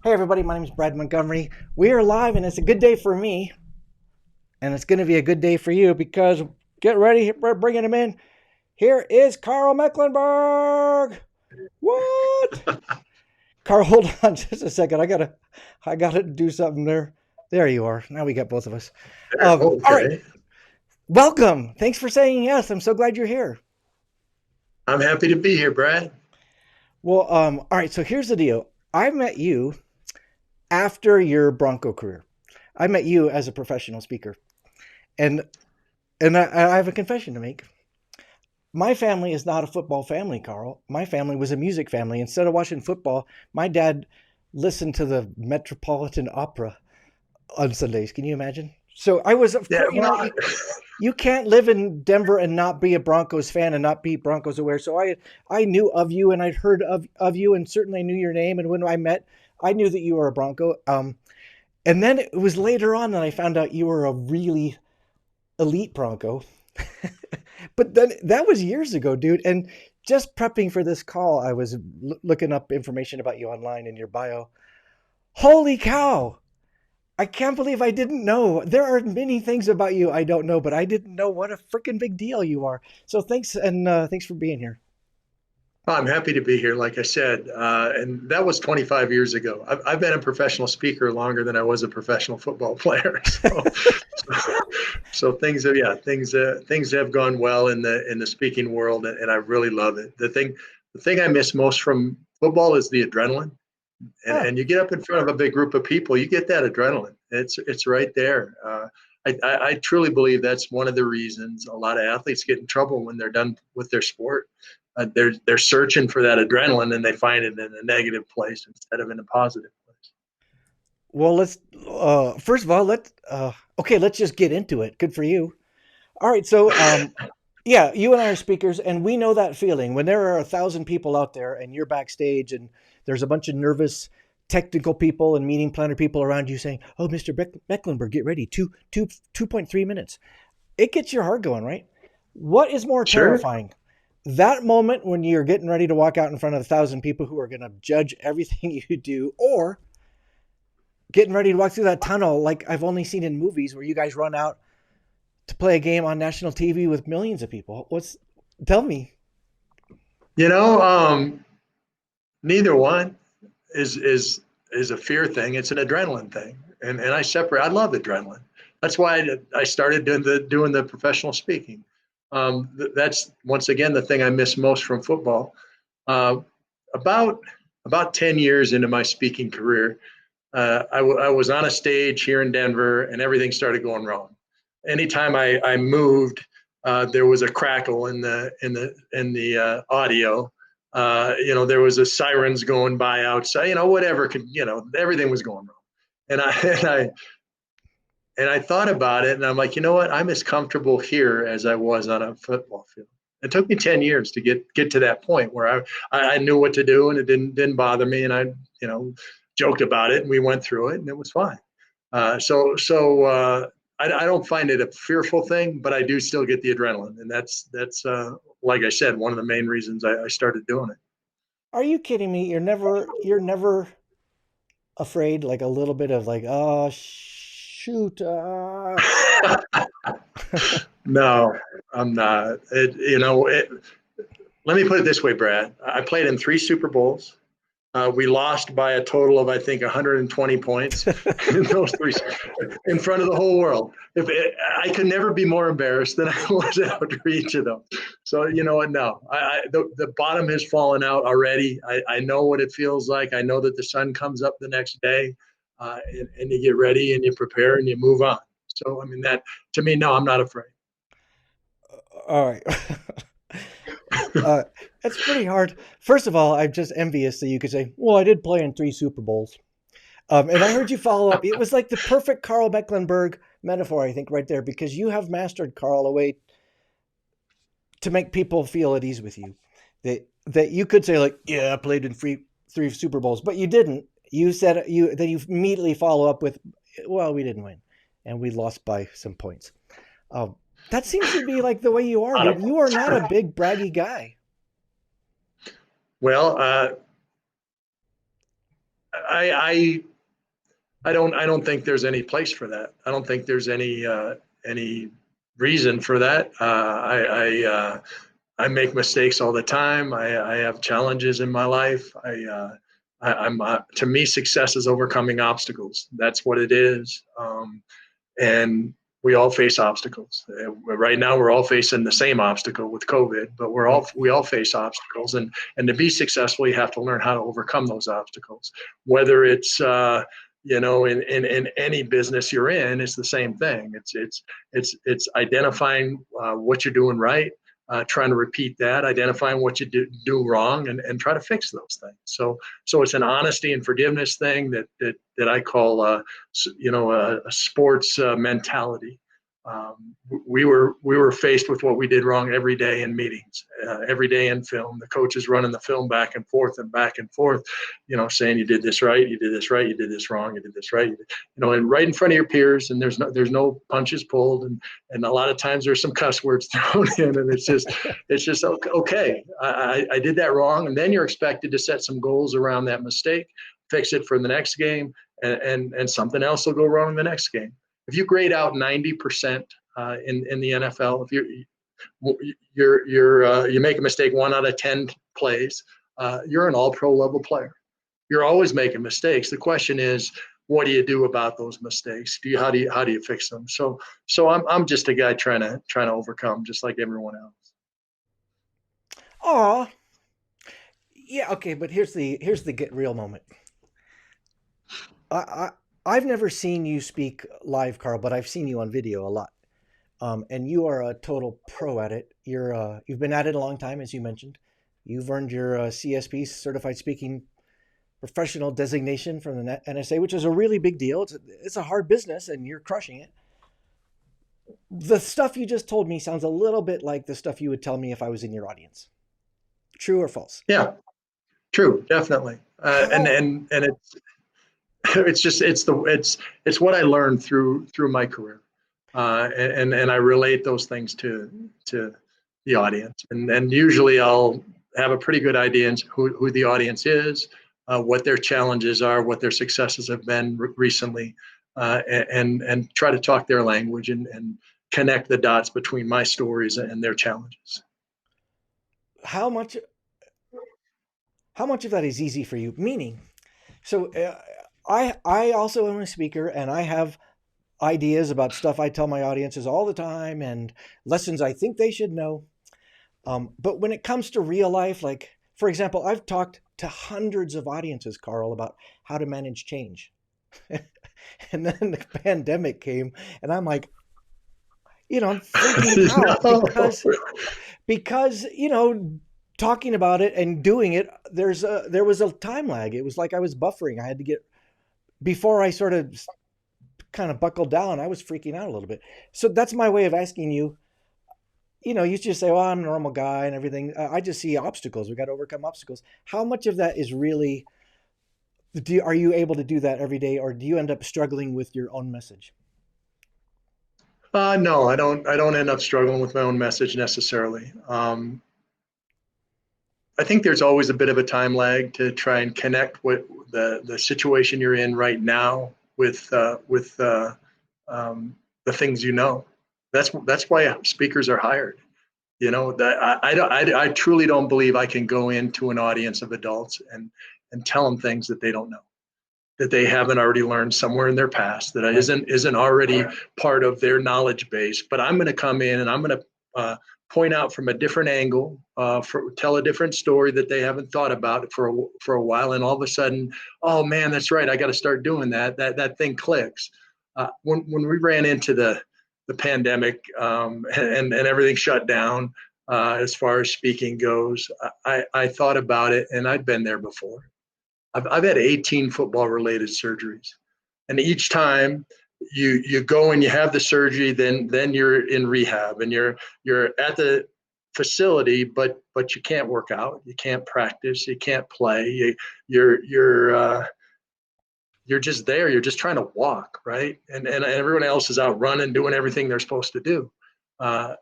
Hey everybody, my name is Brad Montgomery. We are live and it's a good day for me and it's going to be a good day for you because get ready, we're bringing him in. Here is Karl Mecklenburg. What? Karl, hold on just a second. I gotta do something there. There you are. Now we got both of us. All right. Okay. Welcome. Thanks for saying yes. I'm so glad you're here. I'm happy to be here, Brad. Well, all right. So here's the deal. I met you after your Bronco career. I met you as a professional speaker. And I have a confession to make. My family is not a football family, Karl. My family was a music family. Instead of watching football, my dad listened to the Metropolitan Opera on Sundays. Can you imagine? So I was, of Yeah, course, well, you can't live in Denver and not be a Broncos fan and not be Broncos aware. So I knew of you and I'd heard of you and certainly knew your name. And when I met, I knew that you were a Bronco. And then it was later on that I found out you were a really elite Bronco. But then that was years ago, dude. And just prepping for this call, I was looking up information about you online in your bio. Holy cow! I can't believe I didn't know. There are many things about you I don't know, but I didn't know what a freaking big deal you are. So thanks, and thanks for being here. I'm happy to be here, like I said. And that was 25 years ago. I've been a professional speaker longer than I was a professional football player. So things have gone well in the speaking world, and I really love it. The thing I miss most from football is the adrenaline. Huh. And you get up in front of a big group of people, you get that adrenaline. It's right there. I truly believe that's one of the reasons a lot of athletes get in trouble when they're done with their sport. They're searching for that adrenaline and they find it in a negative place instead of in a positive place. Well, let's first of all let's just get into it. Good for you. All right, so yeah, you and I are speakers, and we know that feeling when there are 1,000 people out there, and you're backstage, and there's a bunch of nervous technical people and meeting planner people around you saying, "Oh, Mr. Mecklenburg, get ready. 2.3 minutes." It gets your heart going, right? What is more Sure. terrifying? That moment when you're getting ready to walk out in front of 1,000 people who are going to judge everything you do, or getting ready to walk through that tunnel like I've only seen in movies where you guys run out to play a game on national TV with millions of people. Tell me. You know, neither one is a fear thing. It's an adrenaline thing, and I separate. I love adrenaline. That's why I started doing the professional speaking. That's once again the thing I miss most from football. Uh, about about 10 years into my speaking career, I was on a stage here in Denver, and everything started going wrong. Anytime I moved, there was a crackle in the audio. There was a sirens going by outside. Whatever could. Everything was going wrong, and I and I and I thought about it, and I'm like, you know what? I'm as comfortable here as I was on a football field. It took me 10 years to get to that point where I knew what to do, and it didn't bother me, and I you know joked about it, and we went through it, and it was fine. I don't find it a fearful thing, but I do still get the adrenaline, and that's like I said, one of the main reasons I started doing it. Are you kidding me? You're never afraid, like a little bit of like, oh shoot. No, I'm not. Let me put it this way, Brad. I played in 3 Super Bowls. We lost by a total of, I think, 120 points in those three, in front of the whole world. I could never be more embarrassed than I was after each of them. So you know what? No, the bottom has fallen out already. I know what it feels like. I know that the sun comes up the next day, and you get ready and you prepare and you move on. So I mean that to me, no, I'm not afraid. All right. uh, it's pretty hard. First of all, I'm just envious that you could say, "Well, I did play in 3 Super Bowls." And I heard you follow up. It was like the perfect Karl Mecklenburg metaphor, I think, right there, because you have mastered Karl a way to make people feel at ease with you. That you could say like, yeah, I played in three Super Bowls, but you didn't. You said you immediately follow up with, well, we didn't win, and we lost by some points. Um, that seems to be like the way you are, dude. You are not a big braggy guy. Well, I I don't think there's any place for that. I don't think there's any reason for that. I make mistakes all the time. I have challenges in my life. I'm to me, success is overcoming obstacles. That's what it is. And we all face obstacles. Right now, we're all facing the same obstacle with COVID, but Right. we all face obstacles, and to be successful, you have to learn how to overcome those obstacles. Whether it's in any business you're in, it's the same thing. It's identifying what you're doing right, trying to repeat that, identifying what you do wrong, and try to fix those things. So it's an honesty and forgiveness thing that I call a sports mentality. We were faced with what we did wrong every day in meetings, every day in film. The coaches running the film back and forth and back and forth, saying you did this right, you did this right, you did this wrong, you did this right, and right in front of your peers. And there's no punches pulled, and a lot of times there's some cuss words thrown in, and it's just okay. I did that wrong, and then you're expected to set some goals around that mistake, fix it for the next game, and something else will go wrong in the next game. If you grade out 90% in the NFL, if you make a mistake 1 out of 10 plays, you're an all-pro level player. You're always making mistakes. The question is, what do you do about those mistakes? How do you fix them? So I'm just a guy trying to overcome, just like everyone else. Aw, yeah, okay, but here's the get real moment. I I've never seen you speak live, Carl, but I've seen you on video a lot. And you are a total pro at it. You've been at it a long time, as you mentioned. You've earned your CSP, Certified Speaking Professional designation from the NSA, which is a really big deal. It's a hard business, and you're crushing it. The stuff you just told me sounds a little bit like the stuff you would tell me if I was in your audience. True or false? Yeah, true, definitely. And How? and and it's just it's what I learned through my career, and I relate those things to the audience, and usually I'll have a pretty good idea who the audience is, what their challenges are, what their successes have been recently, and try to talk their language and connect the dots between my stories and their challenges. How much? How much of that is easy for you? Meaning, so I also am a speaker, and I have ideas about stuff I tell my audiences all the time and lessons I think they should know. But when it comes to real life, like for example, I've talked to hundreds of audiences, Carl, about how to manage change. And then the pandemic came, and I'm like, I'm freaking out No. because talking about it and doing it, there was a time lag. It was like I was buffering. I had to get before I sort of kind of buckled down. I was freaking out a little bit. So that's my way of asking you. You just say, "Well, I'm a normal guy and everything." I just see obstacles. We got to overcome obstacles. How much of that is really? Are you able to do that every day, or do you end up struggling with your own message? No, I don't. I don't end up struggling with my own message necessarily. I think there's always a bit of a time lag to try and connect with the situation you're in right now with the things you know. That's why speakers are hired. That I truly don't believe I can go into an audience of adults and tell them things that they don't know, that they haven't already learned somewhere in their past, that Right. isn't already part of their knowledge base. But I'm going to come in and I'm going to point out from a different angle, tell a different story that they haven't thought about for a while, and all of a sudden, oh man, that's right, I got to start doing that. That thing clicks. When we ran into the pandemic, and everything shut down, as far as speaking goes, I thought about it, and I'd been there before. I've had 18 football related surgeries, and each time you go and you have the surgery, then you're in rehab and you're at the facility, but you can't work out, you can't practice, you can't play, you're just there, you're just trying to walk, right, and everyone else is out running, doing everything they're supposed to do. uh,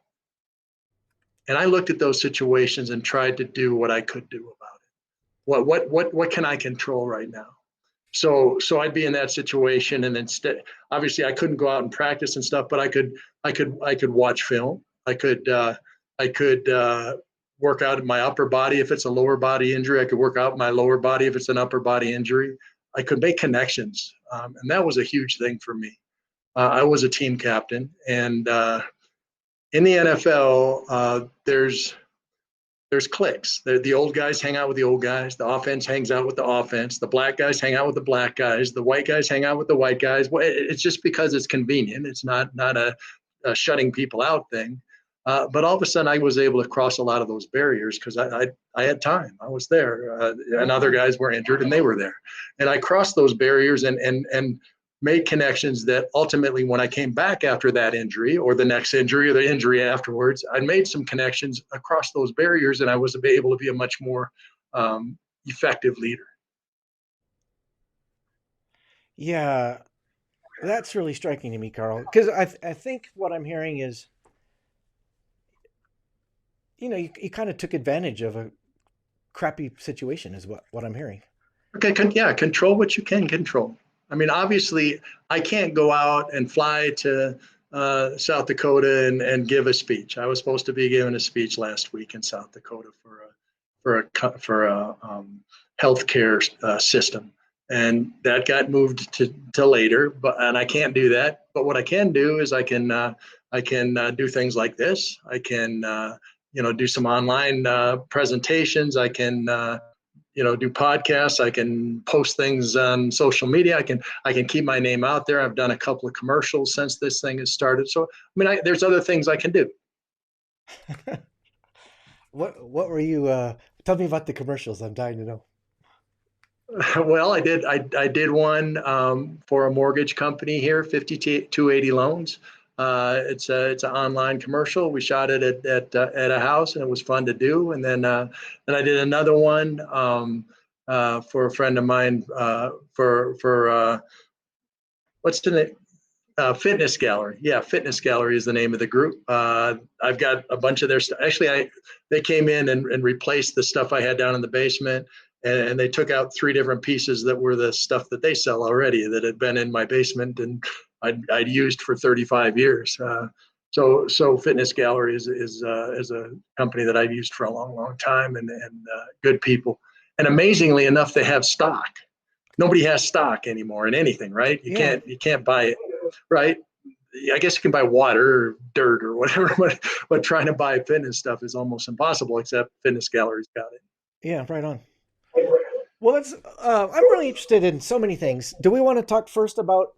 and I looked at those situations and tried to do what I could do about it. What can I control right now? So I'd be in that situation, and instead, obviously, I couldn't go out and practice and stuff, but I could watch film. I could work out my upper body if it's a lower body injury. I could work out my lower body if it's an upper body injury. I could make connections, and that was a huge thing for me. I was a team captain, and in the NFL, there's cliques. The old guys hang out with the old guys. The offense hangs out with the offense. The black guys hang out with the black guys. The white guys hang out with the white guys. Well, it's just because it's convenient. It's not a shutting people out thing. But all of a sudden, I was able to cross a lot of those barriers because I had time. I was there, and other guys were injured, and they were there, and I crossed those barriers and made connections that ultimately, when I came back after that injury or the next injury or the injury afterwards, I made some connections across those barriers, and I was able to be a much more effective leader. Yeah, that's really striking to me, Carl. Because I think what I'm hearing is, you kind of took advantage of a crappy situation, is what I'm hearing. Okay, yeah, control what you can control. I mean, obviously, I can't go out and fly to South Dakota and give a speech. I was supposed to be giving a speech last week in South Dakota for a healthcare system, and that got moved to later. And I can't do that. But what I can do is I can do things like this. I can do some online presentations. I can do podcasts. I can post things on social media. I can keep my name out there. I've done a couple of commercials since this thing has started. So there's other things I can do. What were you? Tell me about the commercials. I'm dying to know. Well, I did one for a mortgage company here, 5280 loans. It's an online commercial. We shot it at a house, and it was fun to do. And then I did another one for a friend of mine for what's the name? Fitness Gallery. Yeah, Fitness Gallery is the name of the group. I've got a bunch of their stuff. Actually, they came in and replaced the stuff I had down in the basement, and they took out three different pieces that were the stuff that they sell already that had been in my basement and I'd used for 35 years. So Fitness Gallery is a company that I've used for a long, long time, and good people. And amazingly enough, they have stock. Nobody has stock anymore in anything, right? You Yeah, can't buy it, right? I guess you can buy water or dirt or whatever, but trying to buy fitness stuff is almost impossible. Except Fitness Gallery's got it. yeah, right on. Well, that's. I'm really interested in so many things. Do we want to talk first about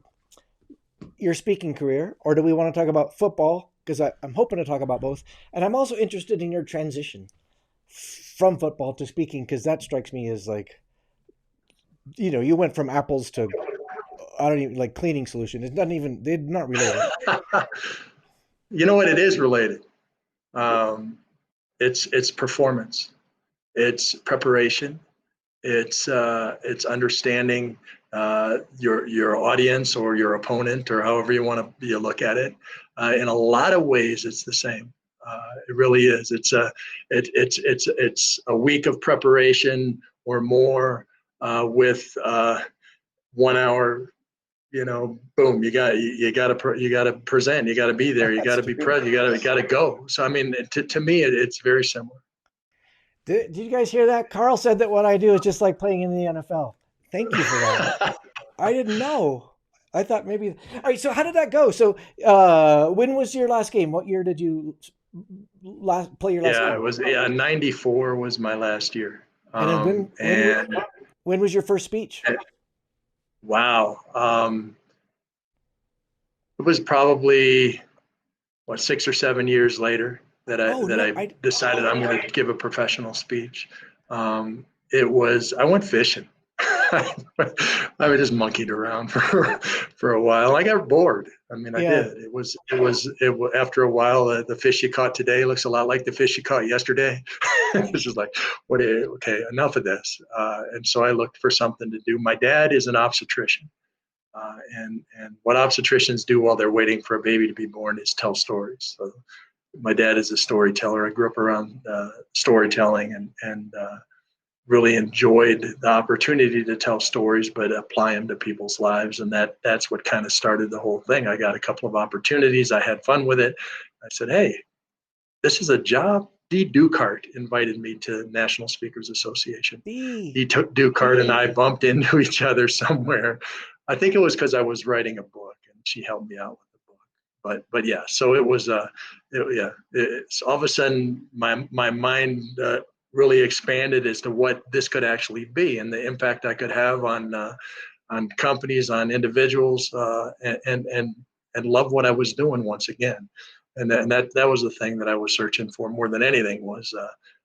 your speaking career, or do we want to talk about football? Because I'm hoping to talk about both, and I'm also interested in your transition from football to speaking, because that strikes me as like, you went from apples to I don't even like cleaning solution. It's not even they're not related. You know what? It is related. Um, it's performance. It's preparation. It's understanding your audience or your opponent or however you want to look at it. In a lot of ways, it's the same. It really is. It's a week of preparation or more with 1 hour. Boom, you got to present, you got to be there, you got That's to be true. present, you got to go. So I mean, to me, it's very similar. Did you guys hear that? Carl said that what I do is just like playing in the NFL. Thank you for that. I didn't know. I thought maybe. All right. So how did that go? So when was your last game? What year did you play your last Yeah, it game? was. Yeah, '94 was my last year. And then And when was your first speech? wow, it was probably 6 or 7 years later that I Oh that no, I I decided I'm going to give a professional speech. It was I went fishing. I just monkeyed around for a while. I got bored. I mean, I yeah. did. After a while, the fish you caught today looks a lot like the fish you caught yesterday. It's just like, okay, enough of this. And so I looked for something to do. My dad is an obstetrician. And what obstetricians do while they're waiting for a baby to be born is tell stories. So my dad is a storyteller. I grew up around storytelling, and really enjoyed the opportunity to tell stories, but apply them to people's lives. And that's what kind of started the whole thing. I got a couple of opportunities. I had fun with it. I said, hey, this is a job. Dee Dukart invited me to National Speakers Association. D. He took Dukart and I bumped into each other somewhere. I think it was because I was writing a book and she helped me out with the book. But yeah, so it was it's all of a sudden my mind really expanded as to what this could actually be and the impact I could have on companies, on individuals, and love what I was doing once again. And that was the thing that I was searching for more than anything was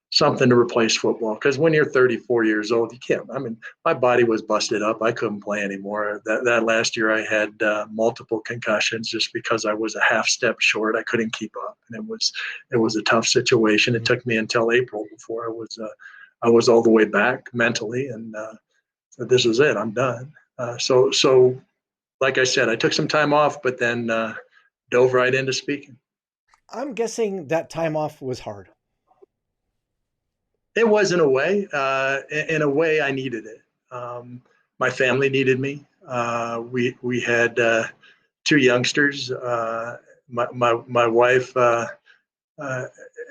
something to replace football. Because when you're 34 years old, you can't. I mean, my body was busted up. I couldn't play anymore. That last year, I had multiple concussions just because I was a half step short. I couldn't keep up, and it was a tough situation. It took me until April before I was all the way back mentally, and so this was it. I'm done. So like I said, I took some time off, but then dove right into speaking. I'm guessing that time off was hard. It was in a way. In a way, I needed it. My family needed me. We had two youngsters. My wife uh,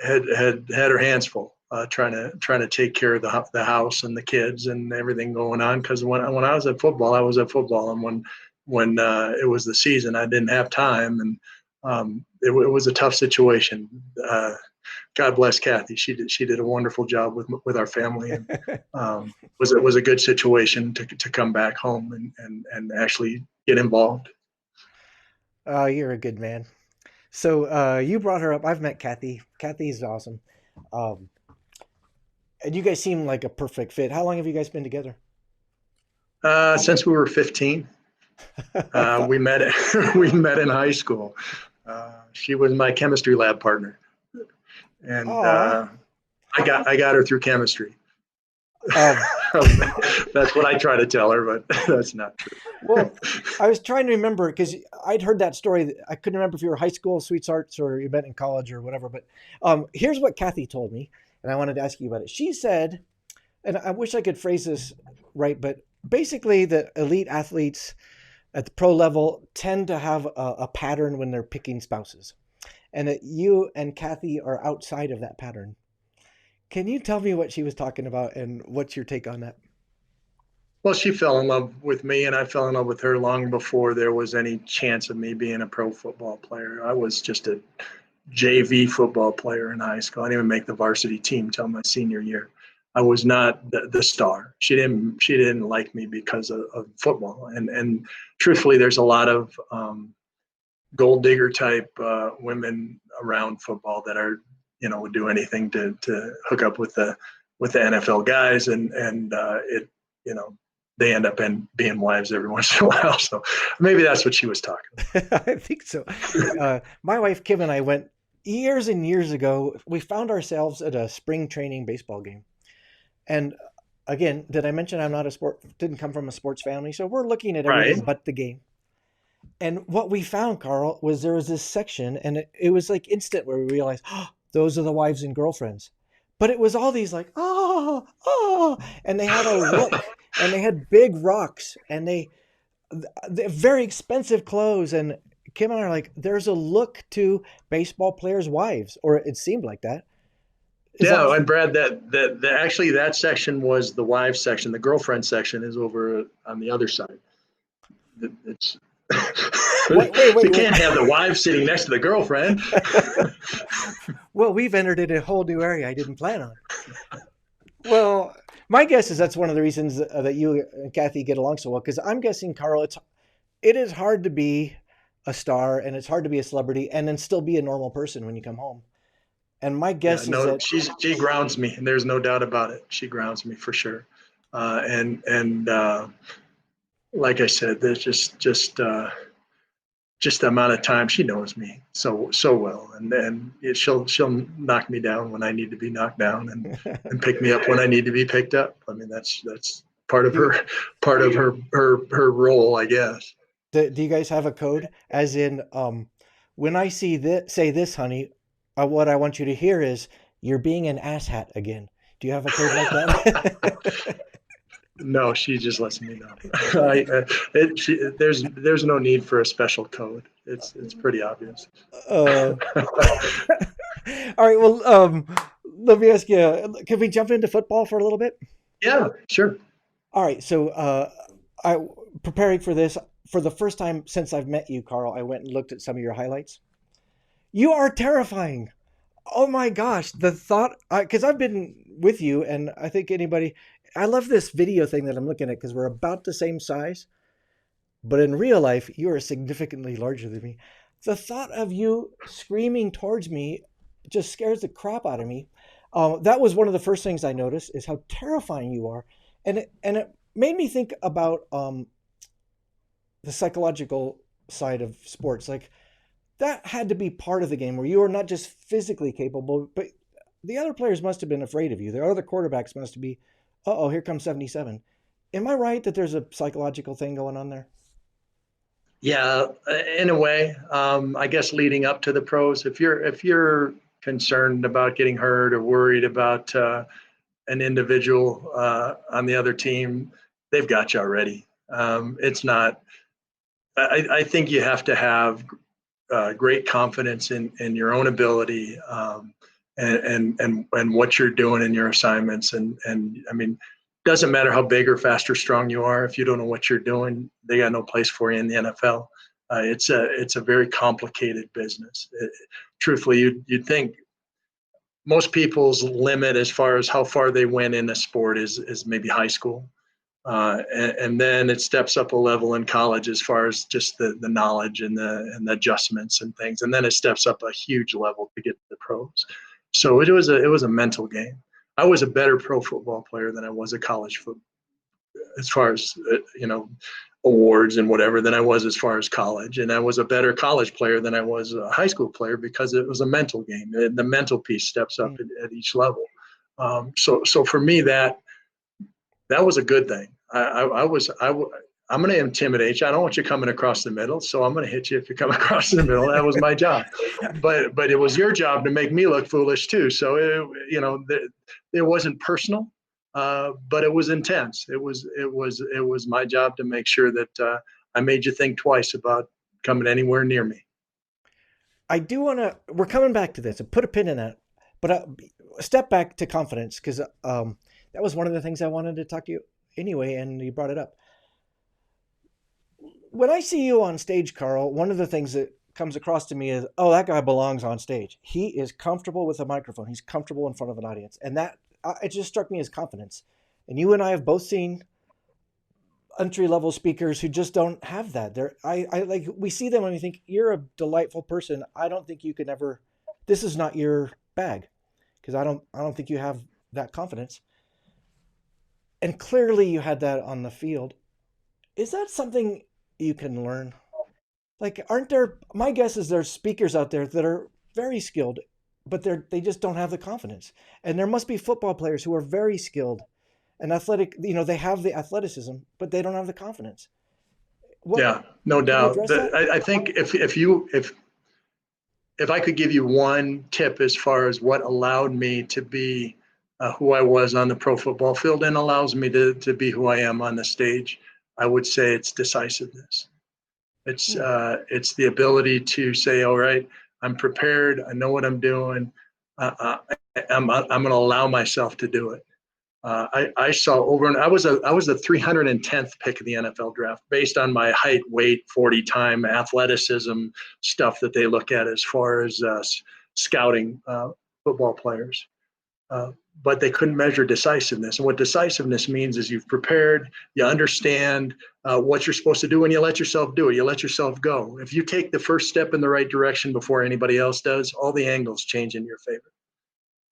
had her hands full trying to take care of the house and the kids and everything going on. Because when I was at football, I was at football, and when it was the season, I didn't have time, and it was a tough situation. God bless Kathy. She did a wonderful job with our family, and was a good situation to come back home and actually get involved. Oh, you're a good man. So you brought her up. I've met Kathy. Kathy's awesome. Um, and you guys seem like a perfect fit. How long have you guys been together? Since we were 15, I thought, we met we met in high school. She was my chemistry lab partner, and aw. I got her through chemistry. Um, That's what I try to tell her, but that's not true. well, I was trying to remember because I'd heard that story. I couldn't remember if you were high school sweethearts or you met in college or whatever. But here's what Kathy told me, and I wanted to ask you about it. She said, and I wish I could phrase this right, but basically the elite athletes at the pro level tend to have a pattern when they're picking spouses, and that you and Kathy are outside of that pattern. Can you tell me what she was talking about and what's your take on that? Well, she fell in love with me, and I fell in love with her long before there was any chance of me being a pro football player. I was just a JV football player in high school. I didn't even make the varsity team till my senior year. I was not the star. She didn't like me because of football. And truthfully, there's a lot of gold digger type women around football that are would do anything to hook up with the NFL guys, and it you know they end up being wives every once in a while. So maybe that's what she was talking I think so. My wife Kim and I went years and years ago. We found ourselves at a spring training baseball game, and again, did I mention I'm not a sport? Didn't come from a sports family, so we're looking at about. Right? everything but the game. And what we found, Carl, was there was this section, and it was like instant where we realized, oh, those are the wives and girlfriends. But it was all these like, oh, oh, and they had a look, and they had big rocks, and they very expensive clothes. And Kim and I are like, there's a look to baseball players' wives, or it seemed like that. Is that Yeah, and Brad, that actually that section was the wives section. The girlfriend section is over on the other side. It's what? Wait, you wait, wait. can't have the wife sitting next to the girlfriend. Well, we've entered in a whole new area I didn't plan on. Well, my guess is that's one of the reasons that you and Kathy get along so well. Because I'm guessing, Carl, it is hard to be a star and it's hard to be a celebrity and then still be a normal person when you come home. And my Yeah, guess is no, that she grounds me, and there's no doubt about it. She grounds me for sure. And like I said, there's just the amount of time she knows me so well, and she'll knock me down when I need to be knocked down, and pick me up when I need to be picked up. I mean, that's part of do, her role, I guess. do you guys have a code? As in, when I see this, say this, honey, what I want you to hear is, you're being an asshat again. Do you have a code like that? No, she just lets me know. There's no need for a special code. It's pretty obvious. uh, all right. Well, let me ask you. Can we jump into football for a little bit? Yeah, sure. All right. So, I preparing for this for the first time since I've met you, Carl. I went and looked at some of your highlights. You are terrifying. Oh my gosh, the thought, because I've been with you, and I think anybody, I love this video thing that I'm looking at because we're about the same size, but in real life, you are significantly larger than me. The thought of you screaming towards me just scares the crap out of me. That was one of the first things I noticed is how terrifying you are, and it made me think about the psychological side of sports. Like that had to be part of the game where you are not just physically capable, but the other players must have been afraid of you. The other quarterbacks must be, oh, here comes 77. Am I right that there's a psychological thing going on there? Yeah, in a way, I guess leading up to the pros, if you're concerned about getting hurt or worried about an individual on the other team, they've got you already. It's not. I think you have to have great confidence in your own ability, and what you're doing in your assignments. And I mean, doesn't matter how big or fast or strong you are. If you don't know what you're doing, they got no place for you in the NFL. It's a very complicated business. Truthfully, you'd think most people's limit as far as how far they went in a sport is maybe high school. And then it steps up a level in college as far as just the knowledge and the adjustments and things. And then it steps up a huge level to get to the pros. So it was a mental game. I was a better pro football player than I was a college football, as far as awards and whatever, than I was as far as college. And I was a better college player than I was a high school player because it was a mental game. The mental piece steps up Mm. at each level. So for me, that was a good thing. I'm going to intimidate you. I don't want you coming across the middle, so I'm going to hit you if you come across the middle. That was my job, but it was your job to make me look foolish too. So it wasn't personal, but it was intense. It was my job to make sure that I made you think twice about coming anywhere near me. I do want to, we're coming back to this and put a pin in that, but step back to confidence because that was one of the things I wanted to talk to you anyway, and you brought it up. When I see you on stage, Carl, one of the things that comes across to me is, oh, that guy belongs on stage. He is comfortable with a microphone. He's comfortable in front of an audience, and that it just struck me as confidence. And you and I have both seen entry level speakers who just don't have that. I like we see them and we think you're a delightful person. I don't think you could ever. This is not your bag because I don't think you have that confidence. And clearly you had that on the field. Is that something you can learn? Like, aren't there? My guess is there's speakers out there that are very skilled, but they just don't have the confidence. And there must be football players who are very skilled and athletic. They have the athleticism, but they don't have the confidence. What Yeah, no can you doubt. address that? I think if I could give you one tip as far as what allowed me to be who I was on the pro football field and allows me to be who I am on the stage, I would say it's decisiveness. Hmm. It's the ability to say, all right, I'm prepared. I know what I'm doing. I'm going to allow myself to do it. I saw over, and I was the 310th pick of the NFL draft based on my height, weight, 40 time, athleticism stuff that they look at as far as scouting football players. Uh, but they couldn't measure decisiveness. And what decisiveness means is you've prepared, you understand what you're supposed to do, and you let yourself do it. You let yourself go. If you take the first step in the right direction before anybody else does, all the angles change in your favor.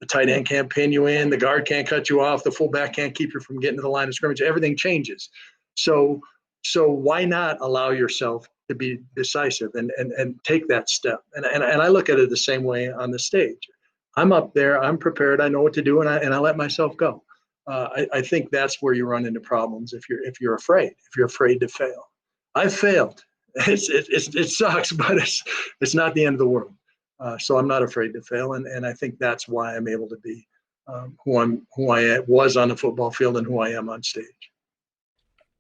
The tight Hmm. end can't pin you in. The guard can't cut you off. The fullback can't keep you from getting to the line of scrimmage. Everything changes. So, so why not allow yourself to be decisive and take that step? And I look at it the same way on the stage. I'm up there. I'm prepared. I know what to do, and I let myself go. I think that's where you run into problems if you're afraid to fail. I've failed. It sucks, but it's not the end of the world. So I'm not afraid to fail, and I think that's why I'm able to be who I was on the football field and who I am on stage.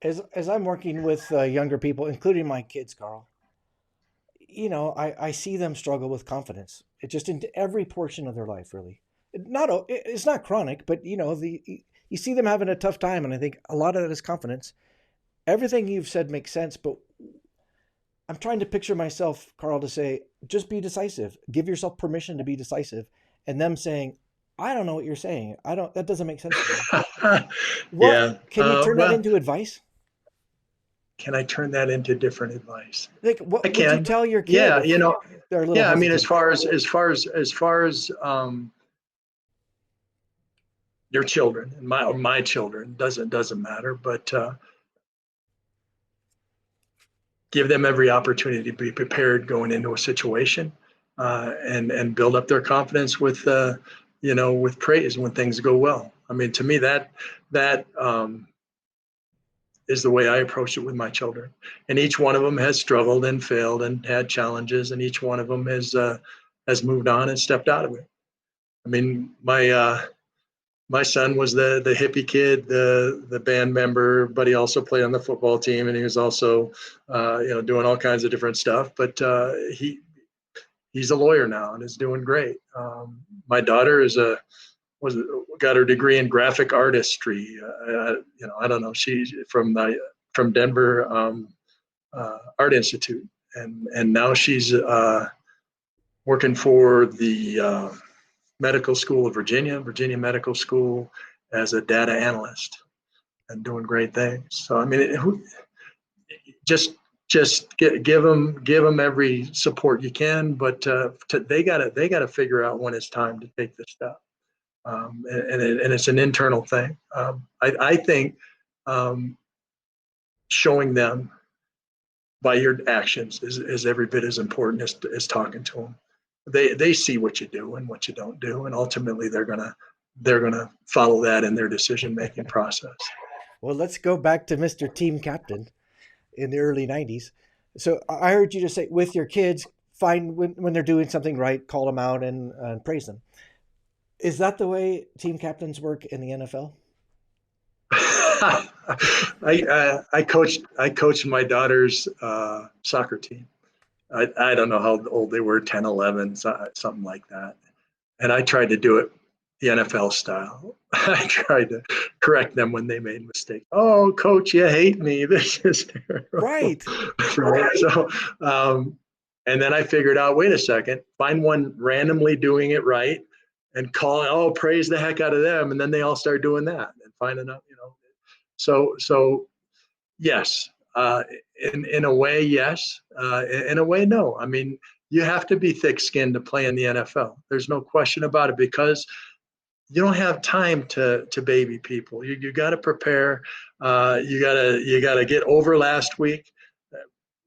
As I'm working with younger people, including my kids, Carl, I see them struggle with confidence. It just into every portion of their life, really. It's not chronic, but you see them having a tough time, and I think a lot of that is confidence. Everything you've said makes sense, but I'm trying to picture myself, Carl, to say, just be decisive. Give yourself permission to be decisive. And them saying, I don't know what you're saying. That doesn't make sense to me. What Yeah. can you turn that Well, into advice? can I turn that into different advice? Like, I what would you can. tell your kid Yeah. if they're a little Yeah. I mean, hesitant? as far as your children and my children doesn't matter, but give them every opportunity to be prepared going into a situation, and build up their confidence with with praise when things go well. I mean, to me that is the way I approach it with my children. And each one of them has struggled and failed and had challenges, and each one of them has moved on and stepped out of it. I mean, my son was the hippie kid, the band member, but he also played on the football team, and he was also doing all kinds of different stuff. But he's a lawyer now and is doing great. My daughter was got her degree in graphic artistry. I don't know. She's from Denver Art Institute, and now she's working for the Medical School of Virginia Medical School, as a data analyst and doing great things. So I mean, just give them every support you can, but they gotta figure out when it's time to take this step, and it's an internal thing. I think showing them by your actions is every bit as important as talking to them. They see what you do and what you don't do, and ultimately they're gonna follow that in their decision making process. Well, let's go back to Mr. Team Captain in the early 90s. So I heard you just say, with your kids, find when they're doing something right, call them out and praise them. Is that the way team captains work in the NFL? I coached my daughter's soccer team. I don't know how old they were, 10, 11, something like that. And I tried to do it the NFL style. I tried to correct them when they made mistakes. Oh, coach, you hate me. This is terrible. Right. Right. So, and then I figured out, wait a second, find one randomly doing it right and praise the heck out of them. And then they all start doing that and finding out. So yes, in a way, yes. In a way, no. I mean, you have to be thick-skinned to play in the NFL. There's no question about it, because you don't have time to baby people. You got to prepare. You gotta get over last week,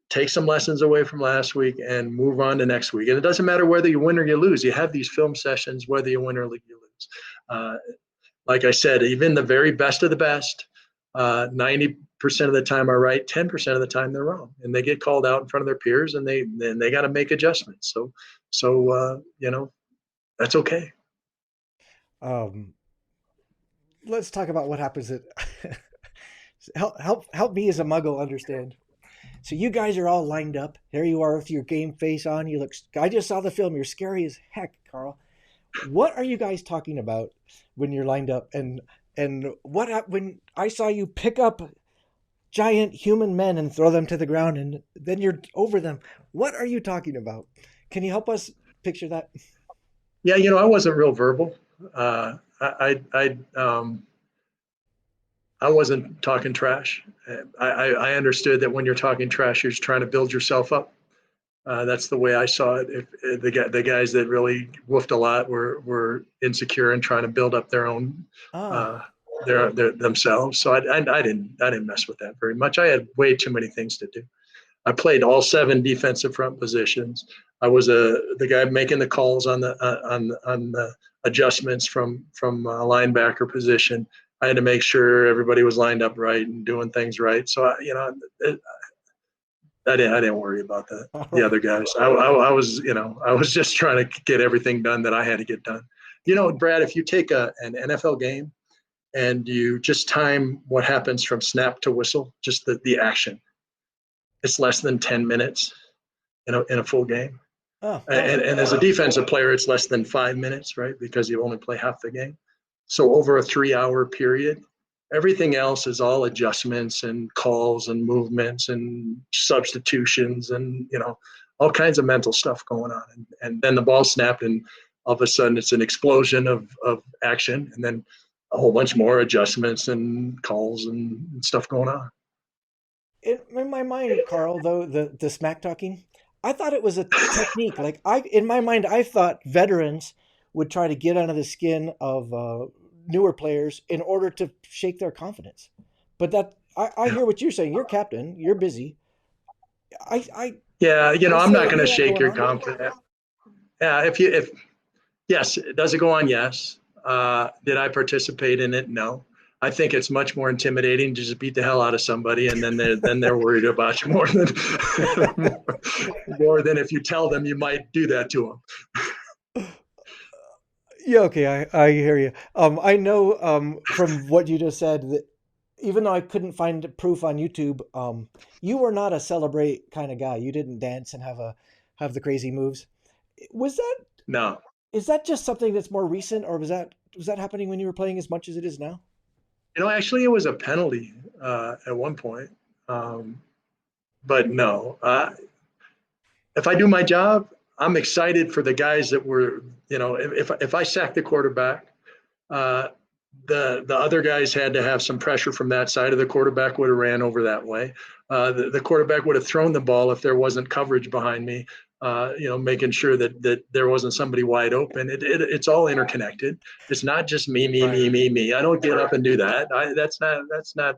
take some lessons away from last week, and move on to next week. And it doesn't matter whether you win or you lose. You have these film sessions whether you win or you lose. Like I said, even the very best of the best, 90% of the time are right, 10% of the time they're wrong, and they get called out in front of their peers, and they got to make adjustments. So that's okay. Um, let's talk about what happens at help me as a muggle understand. So you guys are all lined up. There you are with your game face on. You look. I just saw the film. You're scary as heck, Carl. What are you guys talking about when you're lined up? And what when I saw you pick up giant human men and throw them to the ground, and then you're over them? What are you talking about? Can you help us picture that? Yeah, I wasn't real verbal. I wasn't talking trash. I understood that when you're talking trash, you're just trying to build yourself up. That's the way I saw it. If the guys that really woofed a lot were insecure and trying to build up their own Ah, uh, their themselves. So I didn't mess with that very much. I had way too many things to do. I played all 7 defensive front positions. I was the guy making the calls on the adjustments from linebacker position. I had to make sure everybody was lined up right and doing things right. So I didn't worry about all the right. other guys. I was just trying to get everything done that I had to get done. Brad, if you take an NFL game and you just time what happens from snap to whistle, just the action, it's less than 10 minutes in a full game. Oh, wow. And as a defensive player, it's less than 5 minutes, right? Because you only play half the game. So over a 3-hour period, everything else is all adjustments and calls and movements and substitutions and, all kinds of mental stuff going on. And then the ball snapped and all of a sudden it's an explosion of action and then a whole bunch more adjustments and calls and stuff going on. In my mind, Carl, though, the smack talking, I thought it was a technique. Like in my mind, I thought veterans would try to get under the skin of newer players in order to shake their confidence. But I hear what you're saying. You're captain. You're busy. I Yeah, I I'm say not I going to hear that shake going your on. confidence. Yeah, if yes, does it go on? Yes. Did I participate in it? No. I think it's much more intimidating to just beat the hell out of somebody, and then they're worried about you more than more than if you tell them you might do that to Yeah, okay, I hear you. I know from what you just said that even though I couldn't find proof on YouTube, you were not a celebrate kind of guy. You didn't dance and have the crazy moves. Was that them. No, is that just something that's more recent, or was that happening when you were playing as much as it is now? actually, it was a penalty at one point, um, but no. If I do my job, I'm excited for the guys that were, if I sack the quarterback, uh, the other guys had to have some pressure from that side, of the quarterback would have ran over that way. The quarterback would have thrown the ball if there wasn't coverage behind me. Making sure that there wasn't somebody wide open. It's all interconnected. It's not just me, me, Right. me, me, me. I don't get up and do that. That's not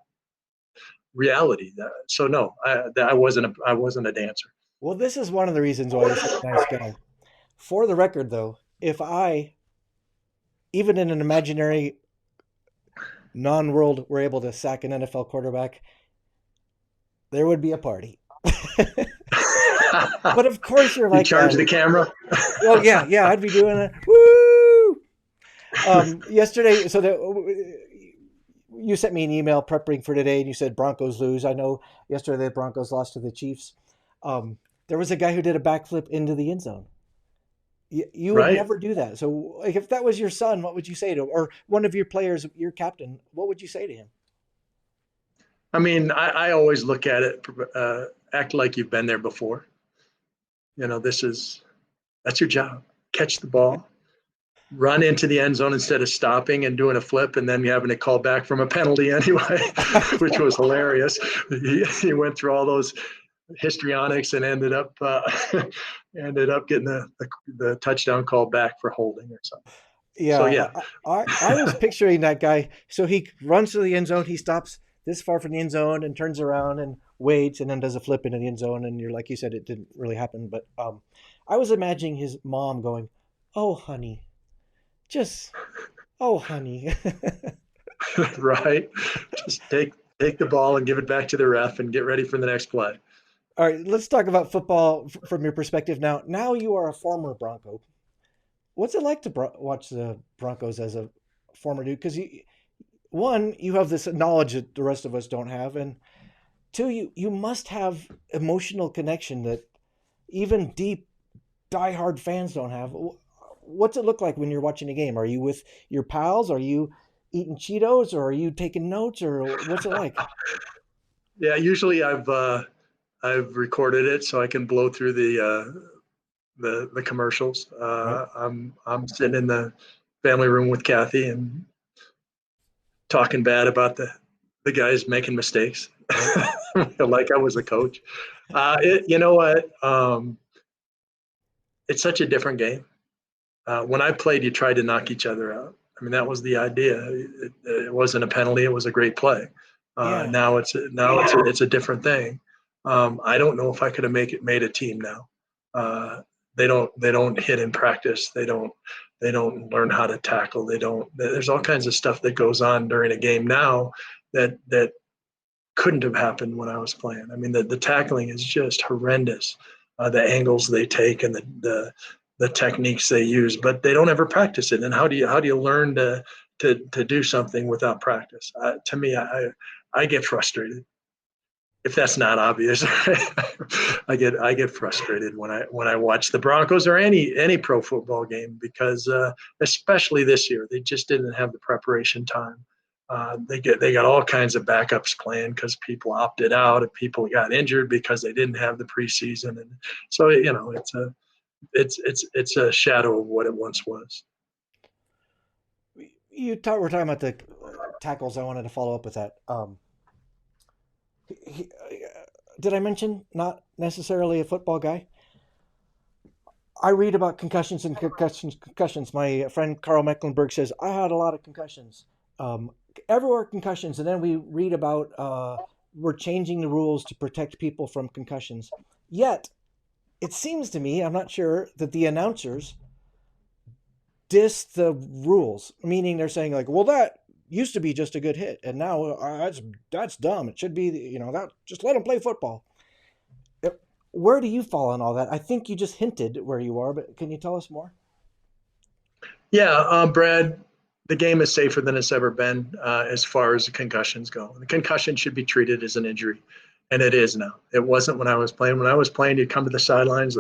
reality. So no, I wasn't a dancer. Well, this is one of the reasons why you're such a nice guy. For the record, though, if I, even in an imaginary non-world, were able to sack an NFL quarterback, there would be a party. But of course, you're You like charge that. the camera. Oh yeah, yeah, I'd be doing it. Woo! Yesterday, so you sent me an email prepping for today, and you said Broncos lose. I know yesterday the Broncos lost to the Chiefs. There was a guy who did a backflip into the end zone. You would Right. never do that. So, like, if that was your son, what would you say to him? Or one of your players, your captain, what would you say to him? I mean, I always look at it, act like you've been there before. That's your job. Catch the ball, run into the end zone instead of stopping and doing a flip and then having to call back from a penalty anyway, which was hilarious. He went through all those histrionics and ended up getting the touchdown call back for holding or something. So Yeah, yeah, I was picturing that guy. So he runs to the end zone. He stops this far from the end zone and turns around and waits and then does a flip into the end zone. And you're like you said, it didn't really happen. But I was imagining his mom going, "Oh, honey, just oh, honey." right. Just take the ball and give it back to the ref and get ready for the next play. All right, let's talk about football from your perspective now. Now you are a former Bronco. What's it like to watch the Broncos as a former dude? Because one, you have this knowledge that the rest of us don't have, and two, you must have emotional connection that even deep, diehard fans don't have. What's it look like when you're watching a game? Are you with your pals? Are you eating Cheetos, or are you taking notes, or what's it like? Yeah, usually I've recorded it so I can blow through the commercials. Right. I'm sitting in the family room with Kathy and talking bad about the guys making mistakes, Right. like I was a coach. You know what? It's such a different game. When I played, you tried to knock each other out. I mean, that was the idea. It wasn't a penalty; it was a great play. Yeah. Now it's a different thing. I don't know if I could have made a team now. They don't hit in practice. They don't learn how to tackle. They don't. There's all kinds of stuff that goes on during a game now that couldn't have happened when I was playing. I mean, the tackling is just horrendous. The angles they take and the techniques they use, but they don't ever practice it. And how do you learn to do something without practice? To me, I get frustrated if that's not obvious. I get frustrated when I watch the Broncos or any pro football game because especially this year they just didn't have the preparation time. They got all kinds of backups planned because people opted out and people got injured because they didn't have the preseason, and so it's a shadow of what it once was. We're talking about the tackles. I wanted to follow up with that. He, did I mention not necessarily a football guy? I read about concussions and concussions. My friend Karl Mecklenburg says I had a lot of concussions. Um, Everywhere concussions, and then we read about we're changing the rules to protect people from concussions. Yet it seems to me, I'm not sure, that the announcers diss the rules, meaning they're saying like, well, that used to be just a good hit, and now that's dumb. It should be, that just let them play football. Where do you fall on all that? I think you just hinted where you are, but can you tell us more? Yeah, Brad, the game is safer than it's ever been as far as the concussions go. The concussion should be treated as an injury, and it is now. It wasn't when I was playing. When I was playing, you'd come to the sidelines.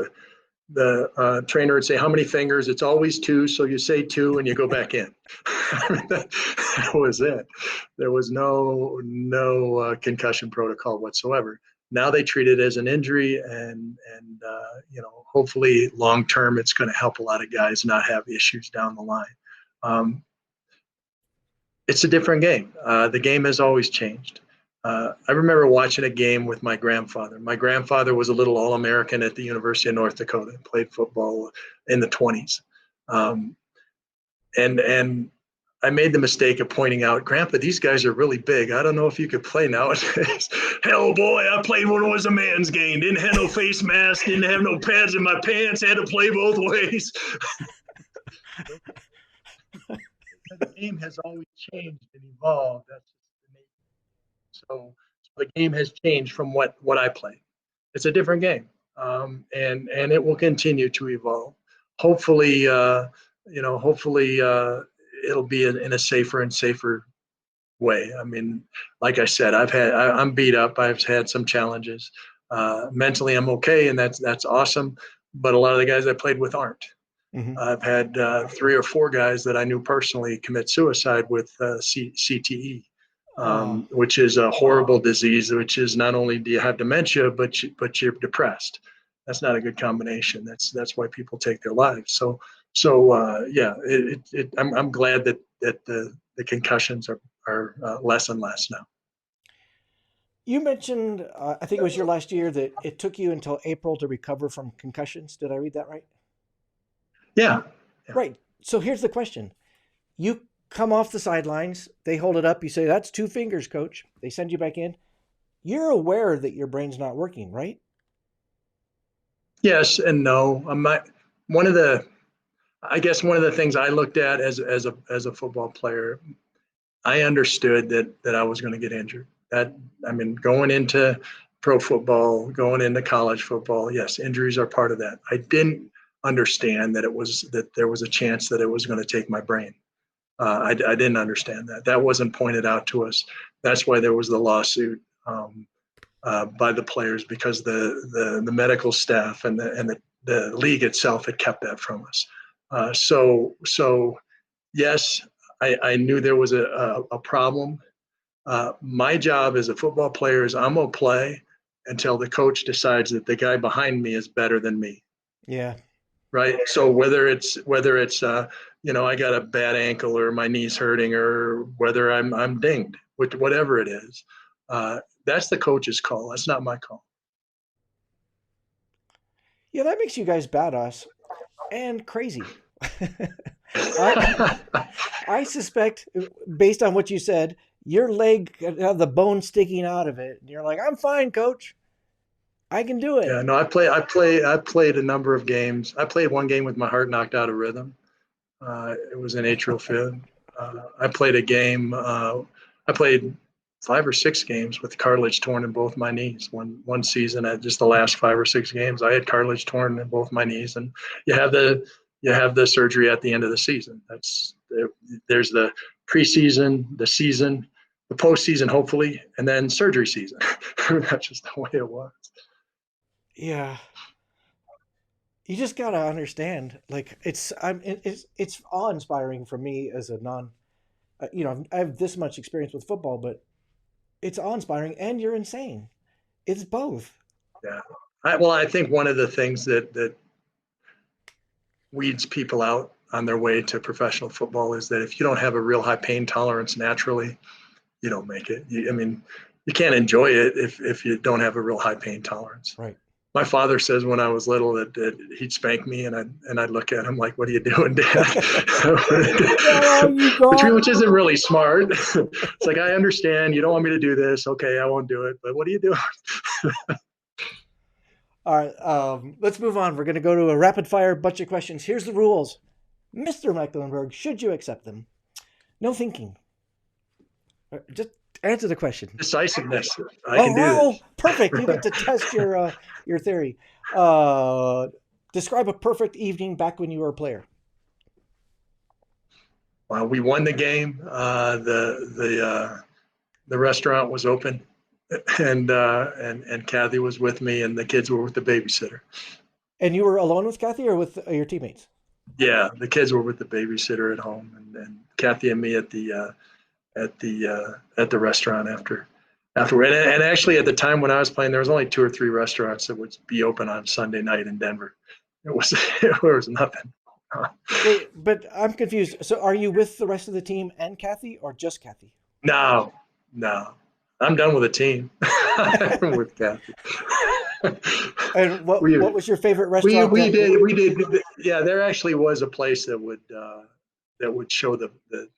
The trainer would say, "How many fingers?" It's always two, so you say two and you go back in. That was it. There was no concussion protocol whatsoever. Now they treat it as an injury, and hopefully long term it's going to help a lot of guys not have issues down the line. Um, it's a different game. The game has always changed. I remember watching a game with my grandfather. My grandfather was a little All-American at the University of North Dakota, played football in the 20s. Um, and I made the mistake of pointing out, Grandpa, these guys are really big. I don't know if you could play nowadays. Hell, boy, I played when it was a man's game. Didn't have no face mask, didn't have no pads in my pants, had to play both ways. The game has always changed and evolved. That's just the nature. So the game has changed from what I played. It's a different game, and it will continue to evolve. Hopefully, it'll be in a safer and safer way. I mean, like I said, I'm beat up. I've had some challenges. Mentally, I'm okay, and that's awesome. But a lot of the guys I played with aren't. Mm-hmm. I've had 3 or 4 guys that I knew personally commit suicide with CTE, Oh, which is a horrible disease. Which is not only do you have dementia, but you're depressed. That's not a good combination. That's why people take their lives. So yeah, I'm glad that the concussions are less and less now. you mentioned, I think it was your last year, that it took you until April to recover from concussions. Did I read that right? Yeah, yeah. Right. So here's the question. You come off the sidelines, they hold it up, you say, that's 2 fingers, coach. They send you back in. You're aware that your brain's not working, right? Yes and no. I'm not one of the. I guess one of the things I looked at as a football player, I understood that I was going to get injured. That I mean, going into pro football, going into college football, yes, injuries are part of that. I didn't understand that there was a chance that it was going to take my brain. I didn't understand that. That wasn't pointed out to us. That's why there was the lawsuit by the players because the medical staff and the league itself had kept that from us. So yes, I knew there was a problem. My job as a football player is I'm gonna play until the coach decides that the guy behind me is better than me. Yeah. Right. So whether it's I got a bad ankle or my knee's hurting or whether I'm dinged, whatever it is, that's the coach's call. That's not my call. Yeah, that makes you guys badass and crazy. I I suspect, based on what you said, your leg could have the bone sticking out of it, and you're like, "I'm fine, coach. I can do it." Yeah, no, I played a number of games. I played one game with my heart knocked out of rhythm. It was in atrial fib. I played a game. I played 5 or 6 games with cartilage torn in both my knees. One season, at just the last 5 or 6 games, I had cartilage torn in both my knees, and you have the you have the surgery at the end of the season. There's the preseason, the season, the postseason, hopefully, and then surgery season. That's just the way it was. Yeah. You just gotta understand, like it's awe inspiring for me as a non, I have this much experience with football, but it's awe inspiring, and you're insane. It's both. Yeah. I think one of the things that weeds people out on their way to professional football is that if you don't have a real high pain tolerance naturally, you don't make it. I mean, you can't enjoy it if you don't have a real high pain tolerance. Right. My father says when I was little that he'd spank me, and I'd look at him like, "What are you doing, Dad?" That all you got? which isn't really smart. It's like, I understand you don't want me to do this. Okay, I won't do it. But what are you doing? All right, let's move on. We're going to go to a rapid fire bunch of questions. Here's the rules. Mr. Mecklenburg, should you accept them? No thinking. Just answer the question. Decisiveness. I can do this. Perfect. You get to test your theory. Describe a perfect evening back when you were a player. We won the game. The restaurant was open, and Kathy was with me, and the kids were with the babysitter. And you were alone with Kathy or with your teammates? Yeah, the kids were with the babysitter at home, and Kathy and me at the restaurant afterward. And actually, at the time when I was playing, there was only 2 or 3 restaurants that would be open on Sunday night in Denver. It was nothing. Wait, but I'm confused. So, are you with the rest of the team and Kathy, or just Kathy? No, I'm done with the team. I'm with Kathy. And what was your favorite restaurant? We did. Yeah, there actually was a place that would show the